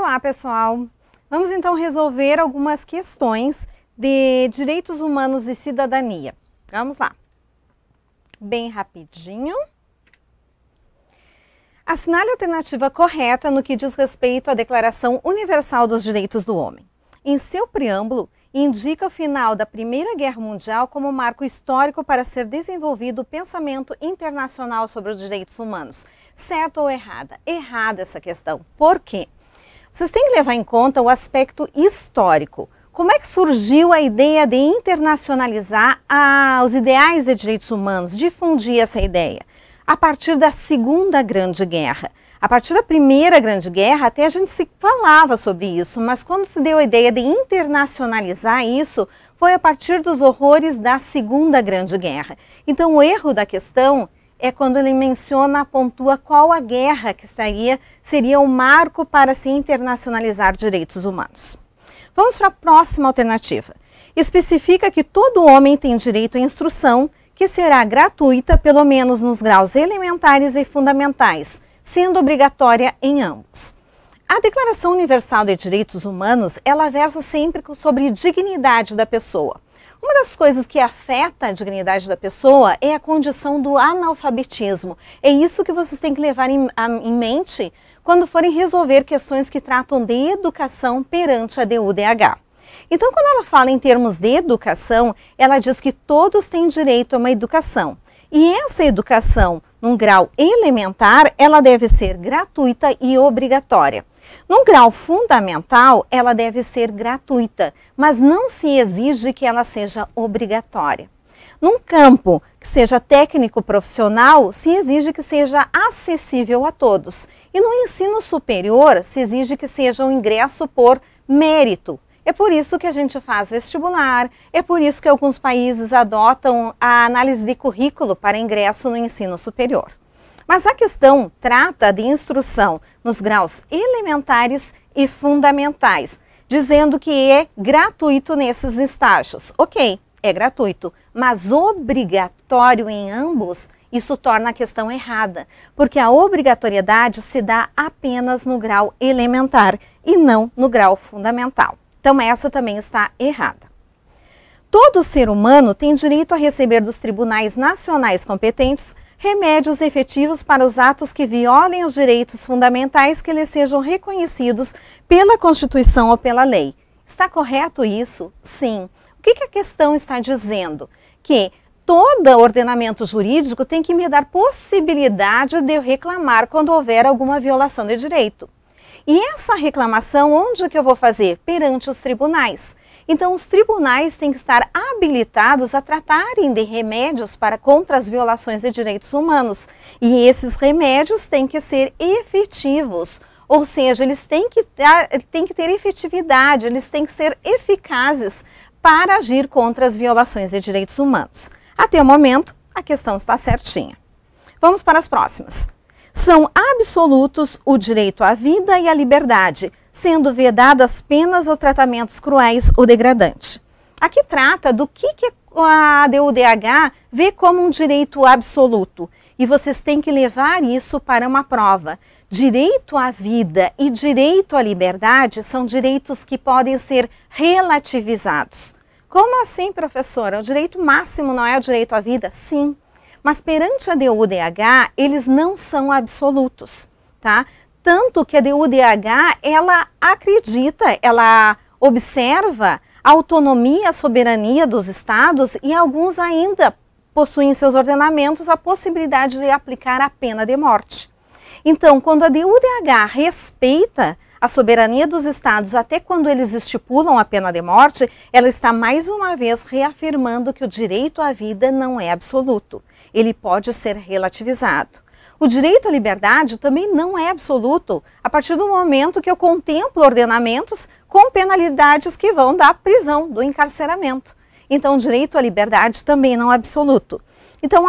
Olá, pessoal! Vamos então resolver algumas questões de direitos humanos e cidadania. Vamos lá. Bem rapidinho. Assinale a alternativa correta no que diz respeito à Declaração Universal dos Direitos do Homem. Em seu preâmbulo, indica o final da Primeira Guerra Mundial como marco histórico para ser desenvolvido o pensamento internacional sobre os direitos humanos. Certo ou errada? Errada essa questão. Por quê? Vocês têm que levar em conta o aspecto histórico. Como é que surgiu a ideia de internacionalizar os ideais de direitos humanos, difundir essa ideia? A partir da Segunda Grande Guerra. A partir da Primeira Grande Guerra, até a gente se falava sobre isso, mas quando se deu a ideia de internacionalizar isso, foi a partir dos horrores da Segunda Grande Guerra. Então, o erro da questão é quando ele menciona, pontua qual a guerra que seria o marco para se internacionalizar direitos humanos. Vamos para a próxima alternativa. Especifica que todo homem tem direito à instrução, que será gratuita, pelo menos nos graus elementares e fundamentais, sendo obrigatória em ambos. A Declaração Universal de Direitos Humanos, ela versa sempre sobre dignidade da pessoa. Uma das coisas que afeta a dignidade da pessoa é a condição do analfabetismo. É isso que vocês têm que levar em mente quando forem resolver questões que tratam de educação perante a DUDH. Então, quando ela fala em termos de educação, ela diz que todos têm direito a uma educação. E essa educação, num grau elementar, ela deve ser gratuita e obrigatória. Num grau fundamental, ela deve ser gratuita, mas não se exige que ela seja obrigatória. Num campo que seja técnico-profissional, se exige que seja acessível a todos. E no ensino superior, se exige que seja um ingresso por mérito. É por isso que a gente faz vestibular, é por isso que alguns países adotam a análise de currículo para ingresso no ensino superior. Mas a questão trata de instrução nos graus elementares e fundamentais, dizendo que é gratuito nesses estágios. Ok, é gratuito, mas obrigatório em ambos, isso torna a questão errada, porque a obrigatoriedade se dá apenas no grau elementar e não no grau fundamental. Então essa também está errada. Todo ser humano tem direito a receber dos tribunais nacionais competentes remédios efetivos para os atos que violem os direitos fundamentais que lhes sejam reconhecidos pela Constituição ou pela lei. Está correto isso? Sim. O que a questão está dizendo? Que todo ordenamento jurídico tem que me dar possibilidade de eu reclamar quando houver alguma violação de direito. E essa reclamação, onde que eu vou fazer? Perante os tribunais. Então, os tribunais têm que estar habilitados a tratarem de remédios contra as violações de direitos humanos. E esses remédios têm que ser efetivos, ou seja, eles têm que ter efetividade, eles têm que ser eficazes para agir contra as violações de direitos humanos. Até o momento, a questão está certinha. Vamos para as próximas. São absolutos o direito à vida e à liberdade, sendo vedadas penas ou tratamentos cruéis ou degradantes. Aqui trata do que a DUDH vê como um direito absoluto. E vocês têm que levar isso para uma prova. Direito à vida e direito à liberdade são direitos que podem ser relativizados. Como assim, professora? O direito máximo não é o direito à vida? Sim. Mas perante a DUDH, eles não são absolutos, tá? Tanto que a DUDH, ela acredita, ela observa a autonomia, a soberania dos estados e alguns ainda possuem em seus ordenamentos a possibilidade de aplicar a pena de morte. Então, quando a DUDH respeita a soberania dos estados até quando eles estipulam a pena de morte, ela está mais uma vez reafirmando que o direito à vida não é absoluto. Ele pode ser relativizado. O direito à liberdade também não é absoluto, a partir do momento que eu contemplo ordenamentos com penalidades que vão da prisão, do encarceramento. Então, o direito à liberdade também não é absoluto. Então,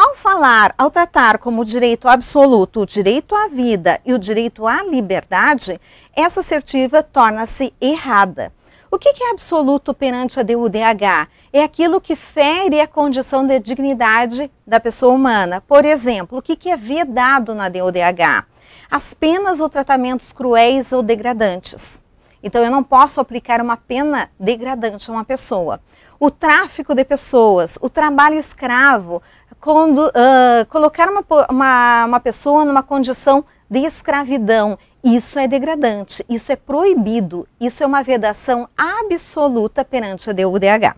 ao tratar como direito absoluto o direito à vida e o direito à liberdade, essa assertiva torna-se errada. O que é absoluto perante a DUDH? É aquilo que fere a condição de dignidade da pessoa humana. Por exemplo, o que é vedado na DUDH? As penas ou tratamentos cruéis ou degradantes. Então, eu não posso aplicar uma pena degradante a uma pessoa. O tráfico de pessoas, o trabalho escravo, colocar uma pessoa numa condição de escravidão, isso é degradante, isso é proibido, isso é uma vedação absoluta perante a DUDH.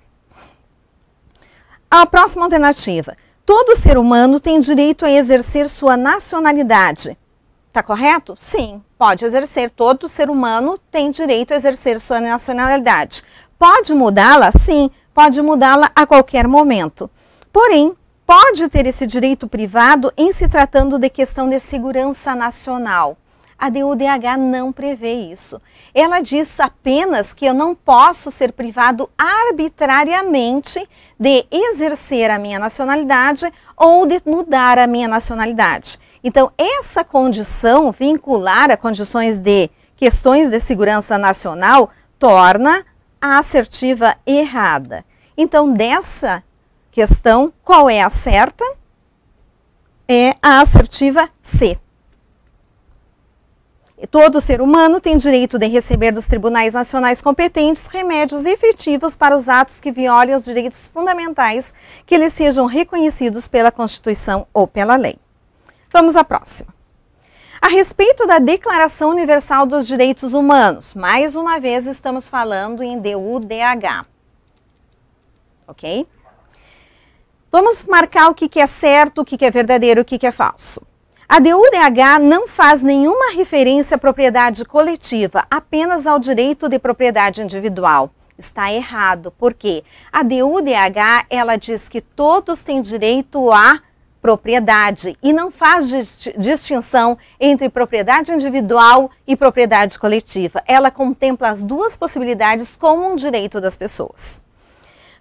A próxima alternativa, todo ser humano tem direito a exercer sua nacionalidade. Está correto? Sim, pode exercer, todo ser humano tem direito a exercer sua nacionalidade. Pode mudá-la? Sim, pode mudá-la a qualquer momento. Porém, pode ter esse direito privado em se tratando de questão de segurança nacional. A DUDH não prevê isso. Ela diz apenas que eu não posso ser privado arbitrariamente de exercer a minha nacionalidade ou de mudar a minha nacionalidade. Então, essa condição vincular a condições de questões de segurança nacional torna a assertiva errada. Então, dessa questão, qual é a certa? É a assertiva C. Todo ser humano tem direito de receber dos tribunais nacionais competentes remédios efetivos para os atos que violem os direitos fundamentais que lhes sejam reconhecidos pela Constituição ou pela lei. Vamos à próxima. A respeito da Declaração Universal dos Direitos Humanos, mais uma vez estamos falando em DUDH. Ok? Vamos marcar o que é certo, o que é verdadeiro, o que é falso. A DUDH não faz nenhuma referência à propriedade coletiva, apenas ao direito de propriedade individual. Está errado, porque a DUDH, ela diz que todos têm direito à propriedade e não faz distinção entre propriedade individual e propriedade coletiva. Ela contempla as duas possibilidades como um direito das pessoas.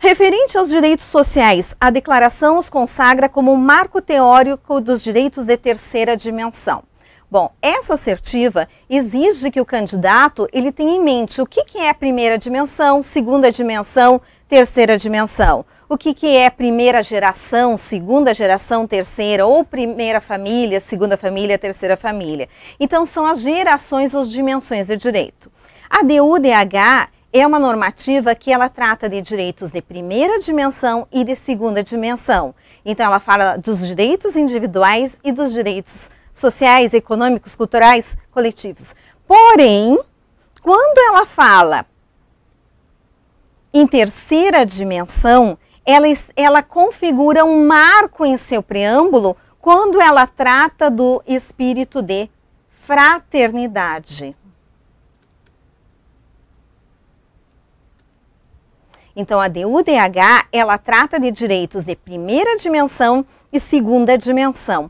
Referente aos direitos sociais, a declaração os consagra como um marco teórico dos direitos de terceira dimensão. Bom, essa assertiva exige que o candidato ele tenha em mente o que é a primeira dimensão, segunda dimensão, terceira dimensão. O que é primeira geração, segunda geração, terceira, ou primeira família, segunda família, terceira família. Então, são as gerações ou dimensões de direito. A DUDH é uma normativa que ela trata de direitos de primeira dimensão e de segunda dimensão. Então, ela fala dos direitos individuais e dos direitos sociais, econômicos, culturais, coletivos. Porém, quando ela fala em terceira dimensão, ela configura um marco em seu preâmbulo quando ela trata do espírito de fraternidade. Então, a DUDH, ela trata de direitos de primeira dimensão e segunda dimensão.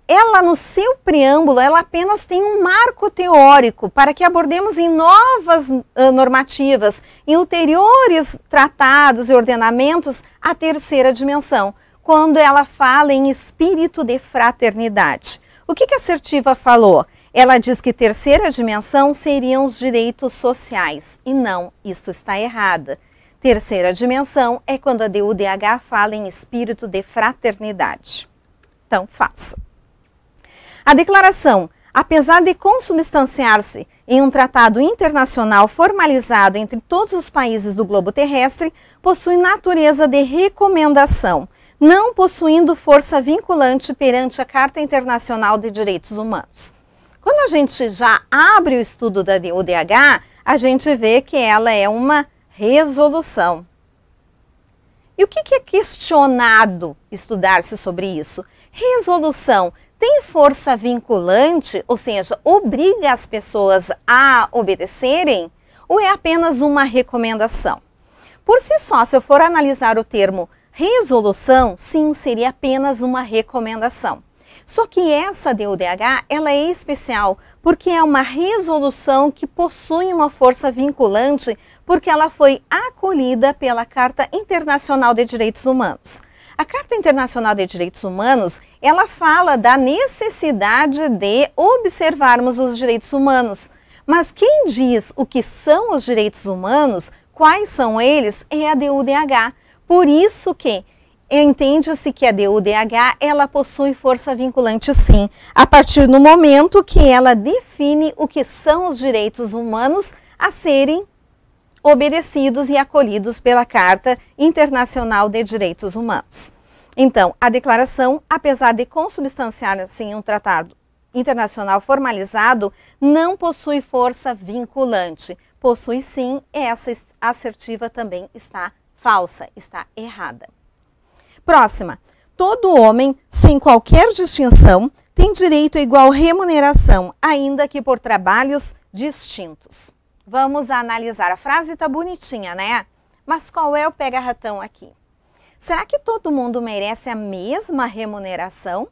Ela, no seu preâmbulo, ela apenas tem um marco teórico para que abordemos em novas normativas, em ulteriores tratados e ordenamentos, a terceira dimensão, quando ela fala em espírito de fraternidade. O que a assertiva falou? Ela diz que terceira dimensão seriam os direitos sociais, e não, isso está errado. Terceira dimensão é quando a DUDH fala em espírito de fraternidade. Então, faça. A declaração, apesar de consubstanciar-se em um tratado internacional formalizado entre todos os países do globo terrestre, possui natureza de recomendação, não possuindo força vinculante perante a Carta Internacional de Direitos Humanos. Quando a gente já abre o estudo da DUDH, a gente vê que ela é uma resolução. E o que é questionado estudar-se sobre isso? Resolução tem força vinculante, ou seja, obriga as pessoas a obedecerem, ou é apenas uma recomendação? Por si só, se eu for analisar o termo resolução, sim, seria apenas uma recomendação. Só que essa DUDH, ela é especial porque é uma resolução que possui uma força vinculante porque ela foi acolhida pela Carta Internacional de Direitos Humanos. A Carta Internacional de Direitos Humanos, ela fala da necessidade de observarmos os direitos humanos. Mas quem diz o que são os direitos humanos, quais são eles, é a DUDH. Por isso que entende-se que a DUDH, ela possui força vinculante sim, a partir do momento que ela define o que são os direitos humanos a serem obedecidos e acolhidos pela Carta Internacional de Direitos Humanos. Então, a declaração, apesar de consubstanciar assim um tratado internacional formalizado, não possui força vinculante. Possui sim, essa assertiva também está falsa, está errada. Próxima. Todo homem, sem qualquer distinção, tem direito a igual remuneração, ainda que por trabalhos distintos. Vamos analisar. A frase está bonitinha, né? Mas qual é o pega-ratão aqui? Será que todo mundo merece a mesma remuneração?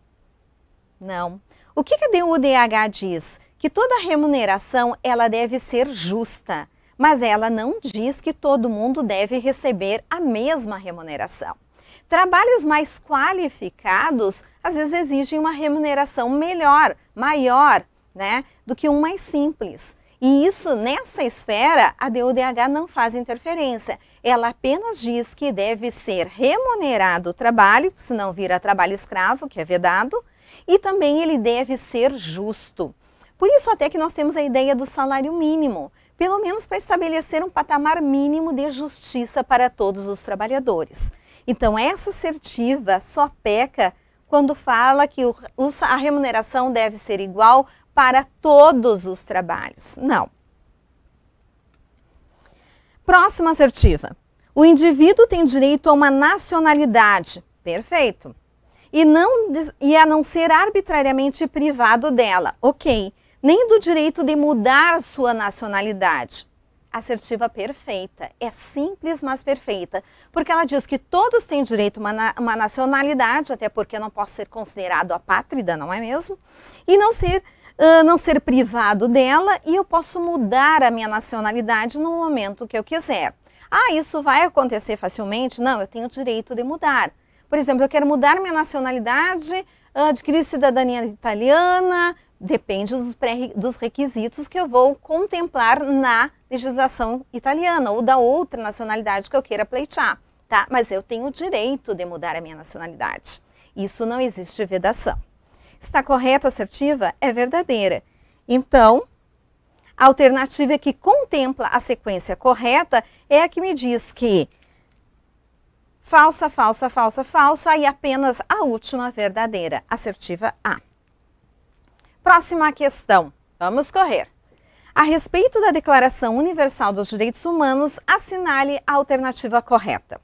Não. O que a DUDH diz? Que toda remuneração ela deve ser justa, mas ela não diz que todo mundo deve receber a mesma remuneração. Trabalhos mais qualificados, às vezes exigem uma remuneração melhor, maior, né, do que um mais simples. E isso, nessa esfera, a DUDH não faz interferência. Ela apenas diz que deve ser remunerado o trabalho, senão vira trabalho escravo, que é vedado, e também ele deve ser justo. Por isso até que nós temos a ideia do salário mínimo, pelo menos para estabelecer um patamar mínimo de justiça para todos os trabalhadores. Então, essa assertiva só peca quando fala que a remuneração deve ser igual para todos os trabalhos. Não. Próxima assertiva. O indivíduo tem direito a uma nacionalidade. Perfeito. E a não ser arbitrariamente privado dela. Ok. Nem do direito de mudar sua nacionalidade. Assertiva perfeita, é simples, mas perfeita, porque ela diz que todos têm direito a uma nacionalidade, até porque não posso ser considerado apátrida, não é mesmo? E não ser privado dela, e eu posso mudar a minha nacionalidade no momento que eu quiser. Ah, isso vai acontecer facilmente? Não, eu tenho o direito de mudar. Por exemplo, eu quero mudar minha nacionalidade, adquirir cidadania italiana, depende dos requisitos que eu vou contemplar na legislação italiana ou da outra nacionalidade que eu queira pleitear, tá? Mas eu tenho o direito de mudar a minha nacionalidade. Isso não existe vedação. Está correta a assertiva? É verdadeira. Então, a alternativa que contempla a sequência correta é a que me diz que falsa, falsa, falsa, falsa e apenas a última verdadeira. Assertiva A. Próxima questão. Vamos correr. A respeito da Declaração Universal dos Direitos Humanos, assinale a alternativa correta.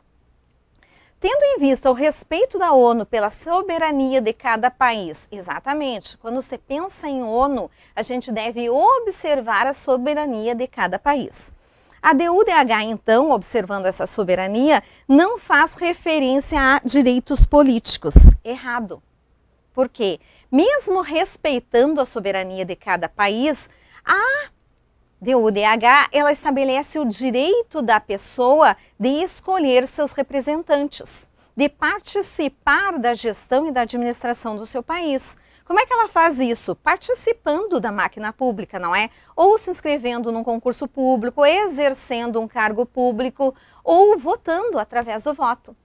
Tendo em vista o respeito da ONU pela soberania de cada país, exatamente, quando você pensa em ONU, a gente deve observar a soberania de cada país. A DUDH, então, observando essa soberania, não faz referência a direitos políticos. Errado. Por quê? Mesmo respeitando a soberania de cada país, a DUDH ela estabelece o direito da pessoa de escolher seus representantes, de participar da gestão e da administração do seu país. Como é que ela faz isso? Participando da máquina pública, não é? Ou se inscrevendo num concurso público, exercendo um cargo público ou através do voto.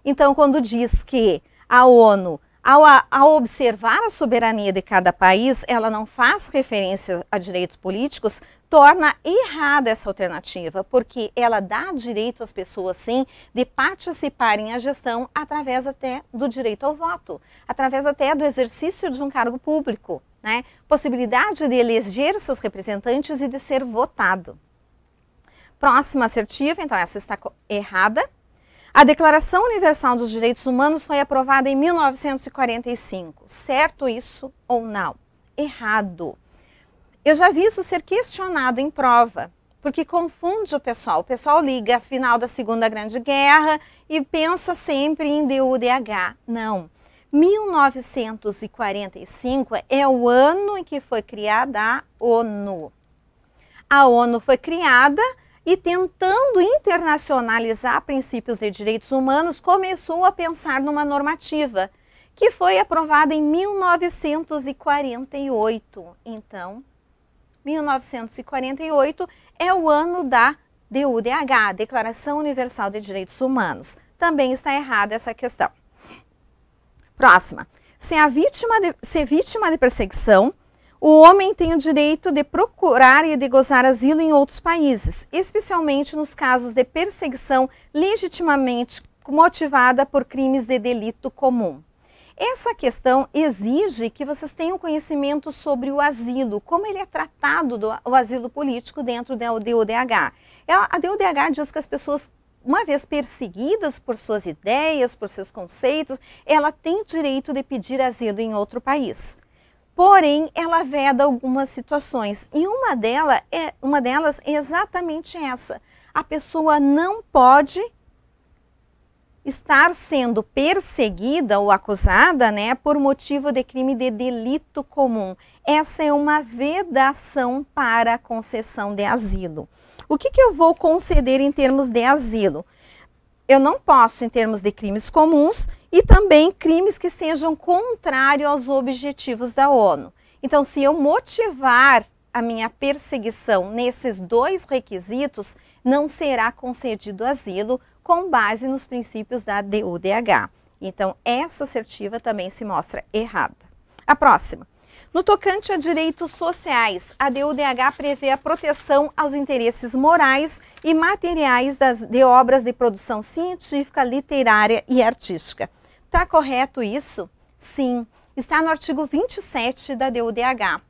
Então, quando diz que a ONU, ao observar a soberania de cada país, ela não faz referência a direitos políticos, torna errada essa alternativa, porque ela dá direito às pessoas, sim, de participarem na gestão através até do direito ao voto, através até do exercício de um cargo público, né? Possibilidade de eleger seus representantes e de ser votado. Próxima assertiva, então essa está errada. A Declaração Universal dos Direitos Humanos foi aprovada em 1945. Certo isso ou não? Errado. Eu já vi isso ser questionado em prova, porque confunde o pessoal. O pessoal liga a final da Segunda Grande Guerra e pensa sempre em DUDH. Não. 1945 é o ano em que foi criada a ONU. A ONU foi criada e, tentando internacionalizar princípios de direitos humanos, começou a pensar numa normativa que foi aprovada em 1948. Então, 1948 é o ano da DUDH, Declaração Universal de Direitos Humanos. Também está errada essa questão. Próxima. Se vítima de perseguição, o homem tem o direito de procurar e de gozar asilo em outros países, especialmente nos casos de perseguição legitimamente motivada por crimes de delito comum. Essa questão exige que vocês tenham conhecimento sobre o asilo, como ele é tratado, o asilo político dentro da DUDH. A DUDH diz que as pessoas, uma vez perseguidas por suas ideias, por seus conceitos, ela tem direito de pedir asilo em outro país. Porém, ela veda algumas situações e uma delas é exatamente essa. A pessoa não pode estar sendo perseguida ou acusada, né, por motivo de crime de delito comum. Essa é uma vedação para a concessão de asilo. O que eu vou conceder em termos de asilo? Eu não posso em termos de crimes comuns e também crimes que sejam contrários aos objetivos da ONU. Então, se eu motivar a minha perseguição nesses dois requisitos, não será concedido asilo com base nos princípios da DUDH. Então, essa assertiva também se mostra errada. A próxima. No tocante a direitos sociais, a DUDH prevê a proteção aos interesses morais e materiais de obras de produção científica, literária e artística. Está correto isso? Sim. Está no artigo 27 da DUDH,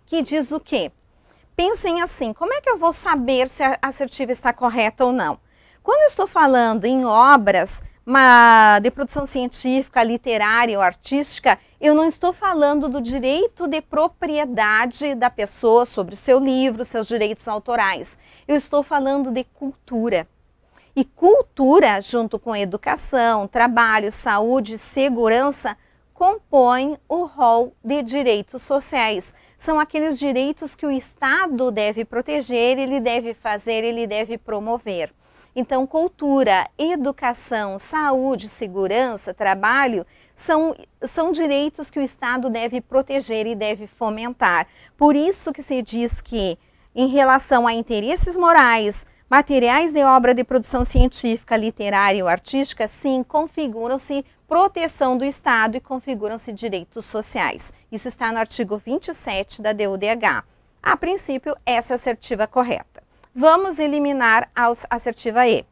que diz o quê? Pensem assim, como é que eu vou saber se a assertiva está correta ou não? Quando eu estou falando em obras de produção científica, literária ou artística, eu não estou falando do direito de propriedade da pessoa sobre o seu livro, seus direitos autorais. Eu estou falando de cultura. E cultura, junto com educação, trabalho, saúde, segurança, compõem o rol de direitos sociais. São aqueles direitos que o Estado deve proteger, ele deve fazer, ele deve promover. Então, cultura, educação, saúde, segurança, trabalho, são direitos que o Estado deve proteger e deve fomentar. Por isso que se diz que, em relação a interesses morais, materiais de obra de produção científica, literária ou artística, sim, configuram-se proteção do Estado e configuram-se direitos sociais. Isso está no artigo 27 da DUDH. A princípio, essa é a assertiva correta. Vamos eliminar a assertiva E.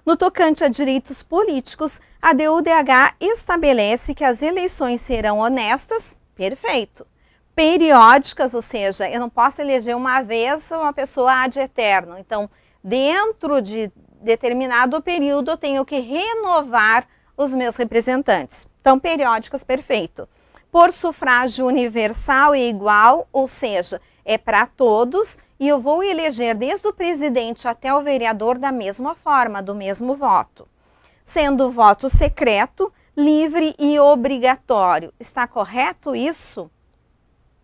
No tocante a direitos políticos, a DUDH estabelece que as eleições serão honestas, perfeito. Periódicas, ou seja, eu não posso eleger uma vez uma pessoa ad eterno. Então, dentro de determinado período, eu tenho que renovar os meus representantes. Então, periódicas, perfeito. Por sufrágio universal e igual, ou seja, é para todos e eu vou eleger desde o presidente até o vereador da mesma forma, do mesmo voto. Sendo voto secreto, livre e obrigatório. Está correto isso?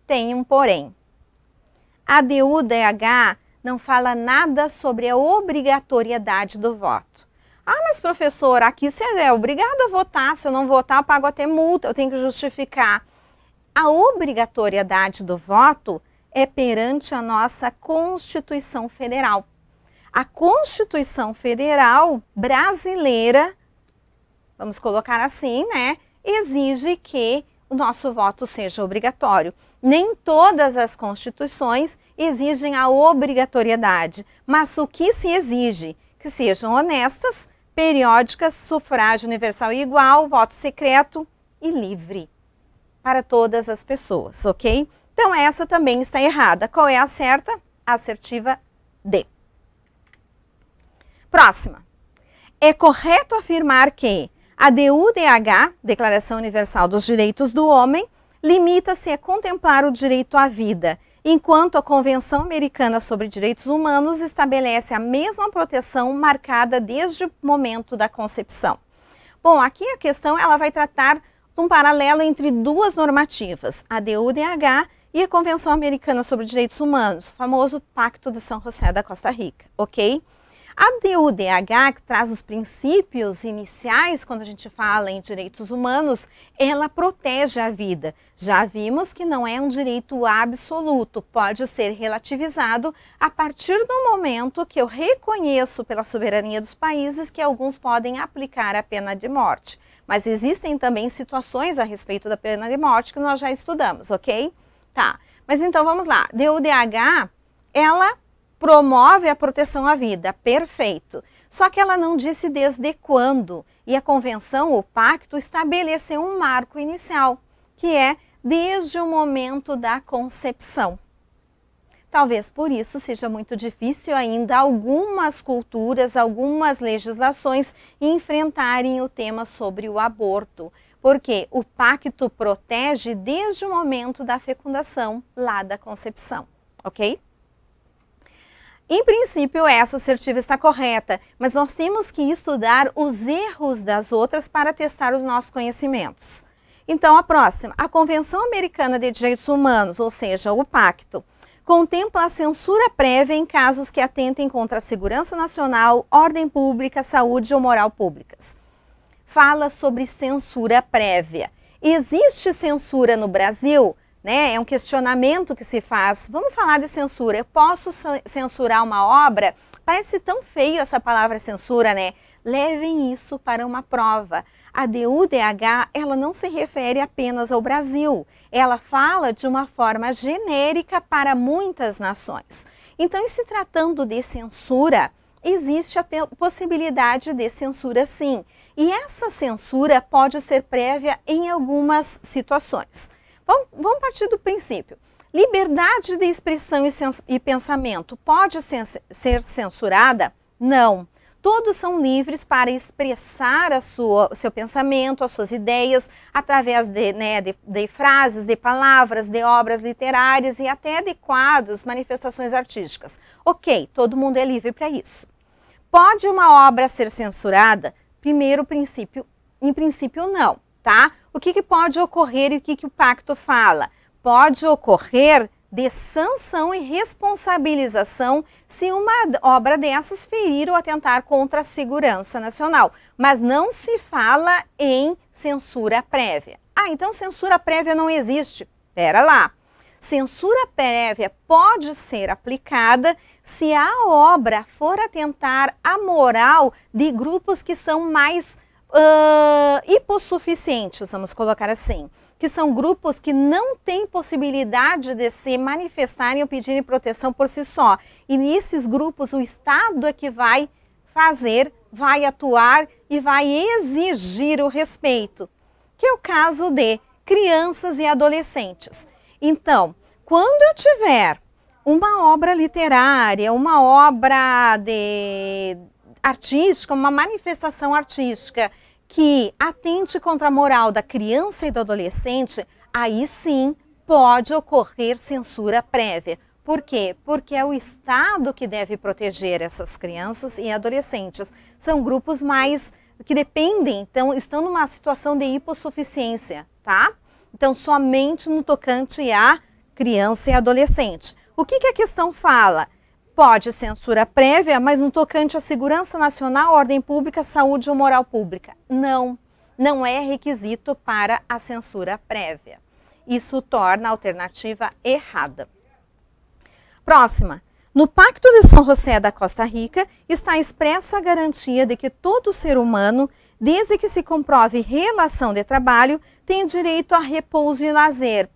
Tem um porém. A DUDH não fala nada sobre a obrigatoriedade do voto. Ah, mas professor, aqui você é obrigado a votar, se eu não votar eu pago até multa, eu tenho que justificar. A obrigatoriedade do voto é perante a nossa Constituição Federal. A Constituição Federal brasileira, vamos colocar assim, né, exige que o nosso voto seja obrigatório. Nem todas as constituições exigem a obrigatoriedade, mas o que se exige? Que sejam honestas, periódicas, sufrágio universal e igual, voto secreto e livre para todas as pessoas, ok? Então, essa também está errada. Qual é a certa? A assertiva D. Próxima. É correto afirmar que a DUDH, Declaração Universal dos Direitos do Homem, limita-se a contemplar o direito à vida, enquanto a Convenção Americana sobre Direitos Humanos estabelece a mesma proteção marcada desde o momento da concepção. Bom, aqui a questão ela vai tratar de um paralelo entre duas normativas, a DUDH e a Convenção Americana sobre Direitos Humanos, o famoso Pacto de São José da Costa Rica, ok? A DUDH, que traz os princípios iniciais quando a gente fala em direitos humanos, ela protege a vida. Já vimos que não é um direito absoluto, pode ser relativizado a partir do momento que eu reconheço pela soberania dos países que alguns podem aplicar a pena de morte. Mas existem também situações a respeito da pena de morte que nós já estudamos, ok? Tá, mas então vamos lá. DUDH, ela promove a proteção à vida, perfeito. Só que ela não disse desde quando. E a convenção, o pacto, estabeleceu um marco inicial, que é desde o momento da concepção. Talvez por isso seja muito difícil ainda algumas culturas, algumas legislações enfrentarem o tema sobre o aborto. Porque o pacto protege desde o momento da fecundação, lá da concepção, ok? Em princípio, essa assertiva está correta, mas nós temos que estudar os erros das outras para testar os nossos conhecimentos. Então, a próxima, a Convenção Americana de Direitos Humanos, ou seja, o Pacto, contempla a censura prévia em casos que atentem contra a segurança nacional, ordem pública, saúde ou moral públicas. Fala sobre censura prévia. Existe censura no Brasil? Né? É um questionamento que se faz. Vamos falar de censura. Eu posso censurar uma obra? Parece tão feio essa palavra censura, né? Levem isso para uma prova. A DUDH, ela não se refere apenas ao Brasil. Ela fala de uma forma genérica para muitas nações. Então, em se tratando de censura, existe a possibilidade de censura sim. E essa censura pode ser prévia em algumas situações. Vamos partir do princípio. Liberdade de expressão e pensamento pode ser censurada? Não. Todos são livres para expressar o seu pensamento, as suas ideias, através de frases, de palavras, de obras literárias e até de quadros, manifestações artísticas. Ok, todo mundo é livre para isso. Pode uma obra ser censurada? Primeiro princípio, em princípio não, tá? O que pode ocorrer e o que o pacto fala? Pode ocorrer de sanção e responsabilização se uma obra dessas ferir ou atentar contra a segurança nacional. Mas não se fala em censura prévia. Ah, então censura prévia não existe. Pera lá. Censura prévia pode ser aplicada se a obra for atentar à moral de grupos que são mais hipossuficientes, vamos colocar assim. Que são grupos que não têm possibilidade de se manifestarem ou pedirem proteção por si só. E nesses grupos o Estado é que vai fazer, vai atuar e vai exigir o respeito. Que é o caso de crianças e adolescentes. Então, quando eu tiver uma obra literária, uma obra artística, uma manifestação artística que atente contra a moral da criança e do adolescente, aí sim pode ocorrer censura prévia. Por quê? Porque é o Estado que deve proteger essas crianças e adolescentes. São grupos mais que dependem, então estão numa situação de hipossuficiência, tá? Então somente no tocante a criança e adolescente. O que a questão fala? Pode censura prévia, mas no tocante à segurança nacional, ordem pública, saúde ou moral pública. Não, não é requisito para a censura prévia. Isso torna a alternativa errada. Próxima. No Pacto de São José da Costa Rica está expressa a garantia de que todo ser humano, desde que se comprove relação de trabalho, tem direito a repouso e lazer.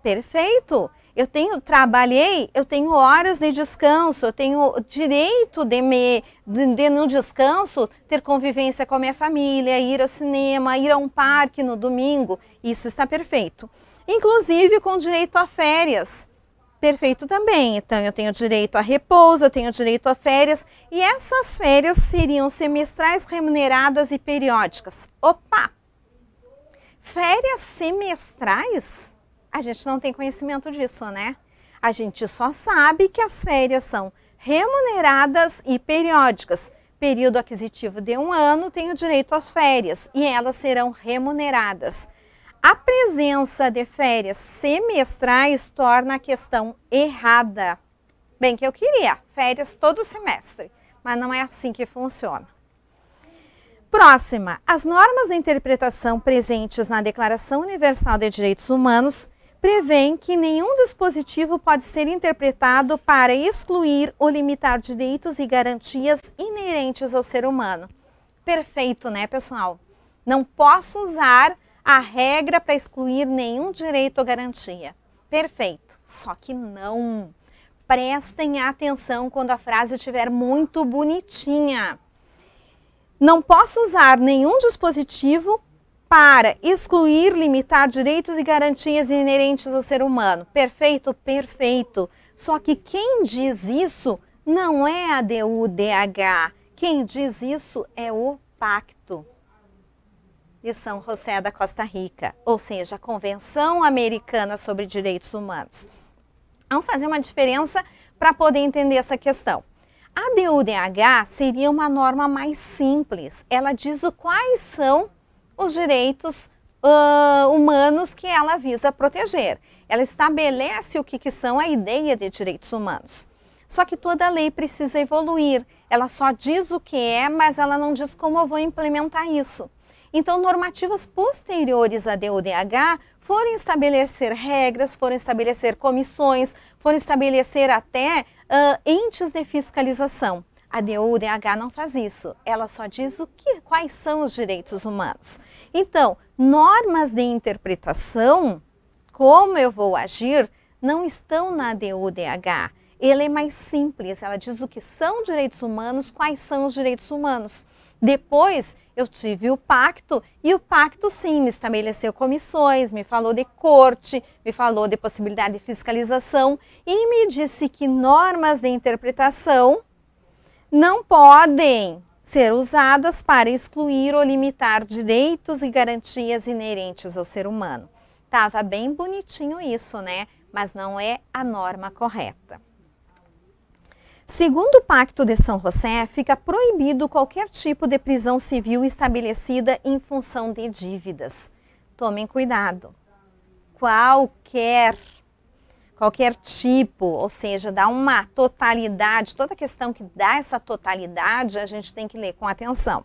Perfeito! Trabalhei, eu tenho horas de descanso, eu tenho direito de no descanso ter convivência com a minha família, ir ao cinema, ir a um parque no domingo, isso está perfeito. Inclusive com direito a férias, perfeito também. Então eu tenho direito a repouso, eu tenho direito a férias e essas férias seriam semestrais, remuneradas e periódicas. Opa! Férias semestrais? A gente não tem conhecimento disso, né? A gente só sabe que as férias são remuneradas e periódicas. Período aquisitivo de 1 ano, tenho direito às férias e elas serão remuneradas. A presença de férias semestrais torna a questão errada. Bem que eu queria férias todo semestre, mas não é assim que funciona. Próxima, as normas de interpretação presentes na Declaração Universal de Direitos Humanos prevêem que nenhum dispositivo pode ser interpretado para excluir ou limitar direitos e garantias inerentes ao ser humano. Perfeito, né, pessoal? Não posso usar a regra para excluir nenhum direito ou garantia. Perfeito, só que não. Prestem atenção quando a frase estiver muito bonitinha. Não posso usar nenhum dispositivo para excluir, limitar direitos e garantias inerentes ao ser humano. Perfeito? Perfeito. Só que quem diz isso não é a DUDH. Quem diz isso é o Pacto de São José da Costa Rica, ou seja, a Convenção Americana sobre Direitos Humanos. Vamos fazer uma diferença para poder entender essa questão. A DUDH seria uma norma mais simples. Ela diz quais são os direitos humanos que ela visa proteger. Ela estabelece o que são a ideia de direitos humanos. Só que toda lei precisa evoluir. Ela só diz o que é, mas ela não diz como eu vou implementar isso. Então, normativas posteriores à DUDH foram estabelecer regras, foram estabelecer comissões, foram estabelecer até entes de fiscalização. A DUDH não faz isso, ela só diz quais são os direitos humanos. Então, normas de interpretação, como eu vou agir, não estão na DUDH. Ela é mais simples, ela diz o que são direitos humanos, quais são os direitos humanos. Depois, eu tive o pacto, e o pacto sim me estabeleceu comissões, me falou de corte, me falou de possibilidade de fiscalização e me disse que normas de interpretação não podem ser usadas para excluir ou limitar direitos e garantias inerentes ao ser humano. Tava bem bonitinho isso, né? Mas não é a norma correta. Segundo o Pacto de São José, fica proibido qualquer tipo de prisão civil estabelecida em função de dívidas. Tomem cuidado. Qualquer tipo, ou seja, dá uma totalidade, toda questão que dá essa totalidade, a gente tem que ler com atenção.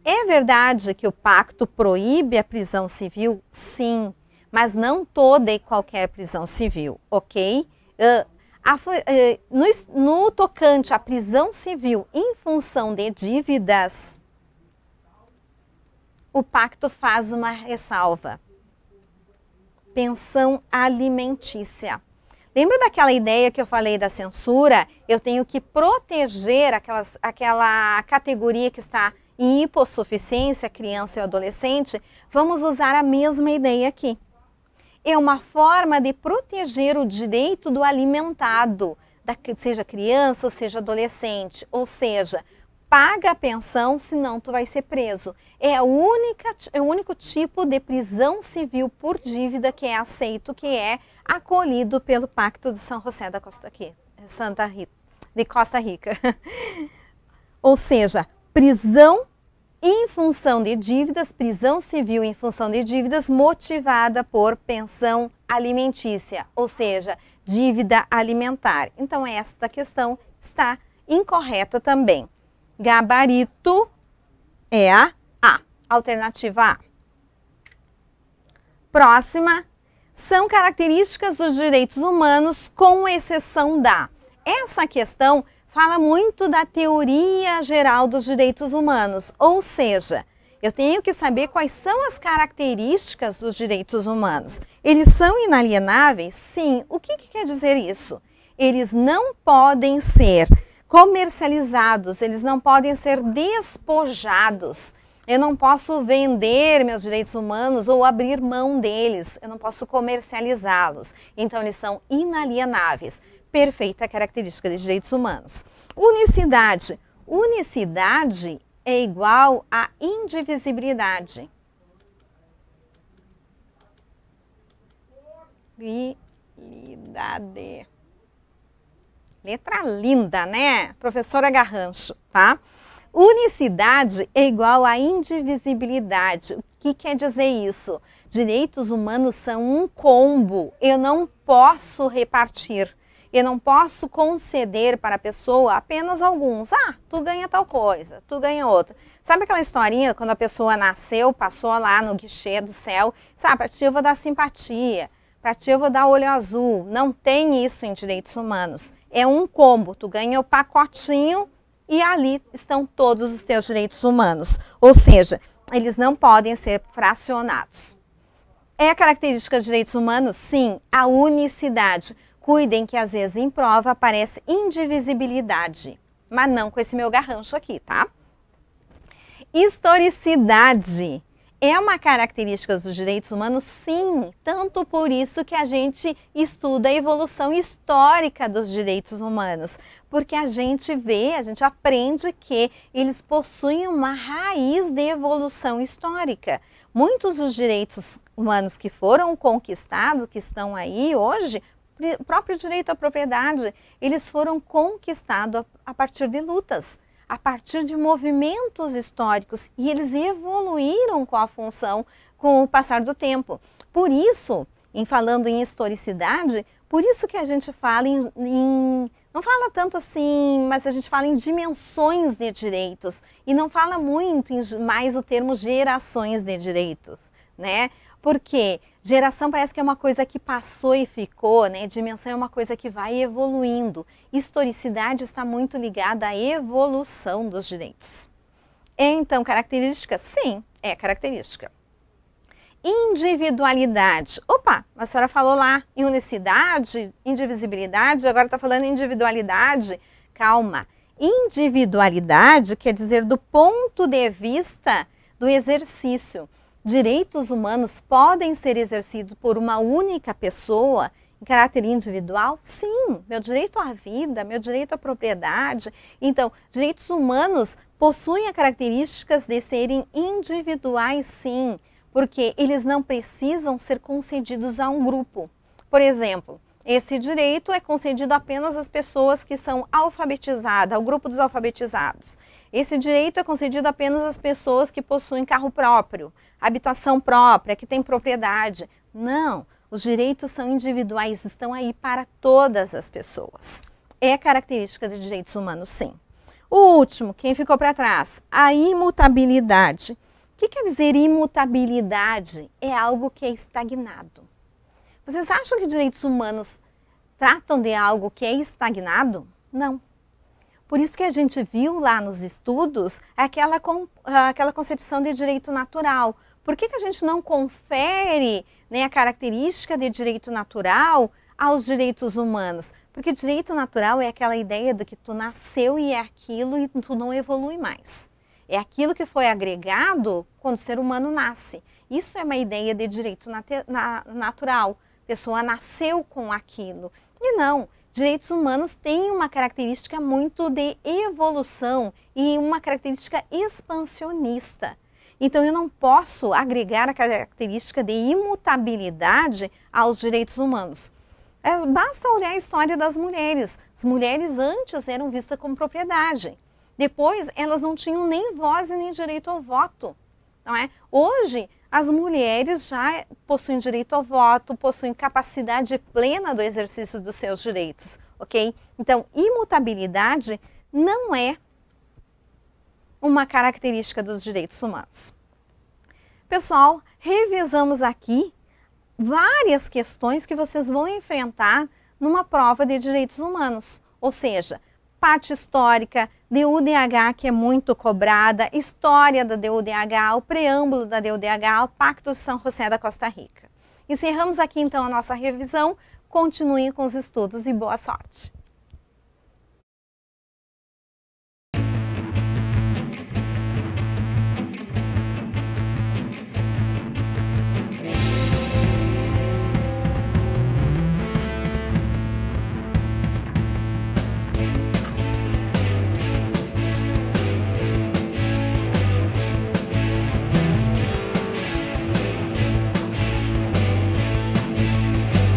É verdade que o pacto proíbe a prisão civil? Sim, mas não toda e qualquer prisão civil, ok? No tocante à prisão civil em função de dívidas, o pacto faz uma ressalva. Pensão alimentícia. Lembra daquela ideia que eu falei da censura? Eu tenho que proteger aquela categoria que está em hipossuficiência, criança e adolescente. Vamos usar a mesma ideia aqui. É uma forma de proteger o direito do alimentado, seja criança ou seja adolescente, ou seja, paga a pensão, senão tu vai ser preso. É o único tipo de prisão civil por dívida que é aceito, que é acolhido pelo Pacto de São José da Costa Rica. Ou seja, prisão em função de dívidas, prisão civil em função de dívidas motivada por pensão alimentícia, ou seja, dívida alimentar. Então, esta questão está incorreta também. Gabarito é a alternativa A. Próxima, são características dos direitos humanos com exceção da. Essa questão fala muito da teoria geral dos direitos humanos, ou seja, eu tenho que saber quais são as características dos direitos humanos. Eles são inalienáveis? Sim. O que quer dizer isso? Eles não podem ser comercializados, eles não podem ser despojados. Eu não posso vender meus direitos humanos ou abrir mão deles, eu não posso comercializá-los. Então, eles são inalienáveis. Perfeita característica de direitos humanos. Unicidade. Unicidade é igual a indivisibilidade. Habilidade. Letra linda, né? Professora Garrancho, tá? Unicidade é igual a indivisibilidade. O que quer dizer isso? Direitos humanos são um combo. Eu não posso repartir. Eu não posso conceder para a pessoa apenas alguns. Ah, tu ganha tal coisa, tu ganha outra. Sabe aquela historinha quando a pessoa nasceu, passou lá no guichê do céu, sabe, para ti eu vou dar simpatia, para ti eu vou dar olho azul. Não tem isso em direitos humanos. É um combo, tu ganha o pacotinho e ali estão todos os teus direitos humanos. Ou seja, eles não podem ser fracionados. É a característica de direitos humanos? Sim, a unicidade. Cuidem que às vezes em prova aparece indivisibilidade, mas não com esse meu garrancho aqui, tá? Historicidade é uma característica dos direitos humanos? Sim, tanto por isso que a gente estuda a evolução histórica dos direitos humanos, porque a gente vê, a gente aprende que eles possuem uma raiz de evolução histórica. Muitos dos direitos humanos que foram conquistados, que estão aí hoje, o próprio direito à propriedade, eles foram conquistados a partir de lutas, a partir de movimentos históricos, e eles evoluíram com a função com o passar do tempo. Por isso, falando em historicidade, por isso que a gente fala não fala tanto assim, mas a gente fala em dimensões de direitos, e não fala muito mais o termo gerações de direitos, né? Porque geração parece que é uma coisa que passou e ficou, né? Dimensão é uma coisa que vai evoluindo. Historicidade está muito ligada à evolução dos direitos. É então característica? Sim, é característica. Individualidade. Opa, a senhora falou lá em unicidade, indivisibilidade, agora está falando em individualidade. Calma. Individualidade quer dizer do ponto de vista do exercício. Direitos humanos podem ser exercidos por uma única pessoa em caráter individual? Sim, meu direito à vida, meu direito à propriedade. Então, direitos humanos possuem as características de serem individuais, sim, porque eles não precisam ser concedidos a um grupo. Por exemplo, esse direito é concedido apenas às pessoas que são alfabetizadas, ao grupo dos alfabetizados. Esse direito é concedido apenas às pessoas que possuem carro próprio, habitação própria, que têm propriedade. Não, os direitos são individuais, estão aí para todas as pessoas. É característica de direitos humanos, sim. O último, quem ficou para trás? A imutabilidade. O que quer dizer imutabilidade? É algo que é estagnado. Vocês acham que direitos humanos tratam de algo que é estagnado? Não. Por isso que a gente viu lá nos estudos aquela concepção de direito natural. Por que a gente não confere, né, a característica de direito natural aos direitos humanos? Porque direito natural é aquela ideia do que tu nasceu e é aquilo e tu não evolui mais. É aquilo que foi agregado quando o ser humano nasce. Isso é uma ideia de direito natural. A pessoa nasceu com aquilo. E não, direitos humanos têm uma característica muito de evolução e uma característica expansionista. Então eu não posso agregar a característica de imutabilidade aos direitos humanos. Basta olhar a história das mulheres. As mulheres antes eram vistas como propriedade. Depois elas não tinham nem voz e nem direito ao voto. Não é? Hoje as mulheres já possuem direito ao voto, possuem capacidade plena do exercício dos seus direitos, ok? Então, imutabilidade não é uma característica dos direitos humanos. Pessoal, revisamos aqui várias questões que vocês vão enfrentar numa prova de direitos humanos, ou seja, parte histórica, DUDH, que é muito cobrada, história da DUDH, o preâmbulo da DUDH, o Pacto de São José da Costa Rica. Encerramos aqui então a nossa revisão. Continuem com os estudos e boa sorte!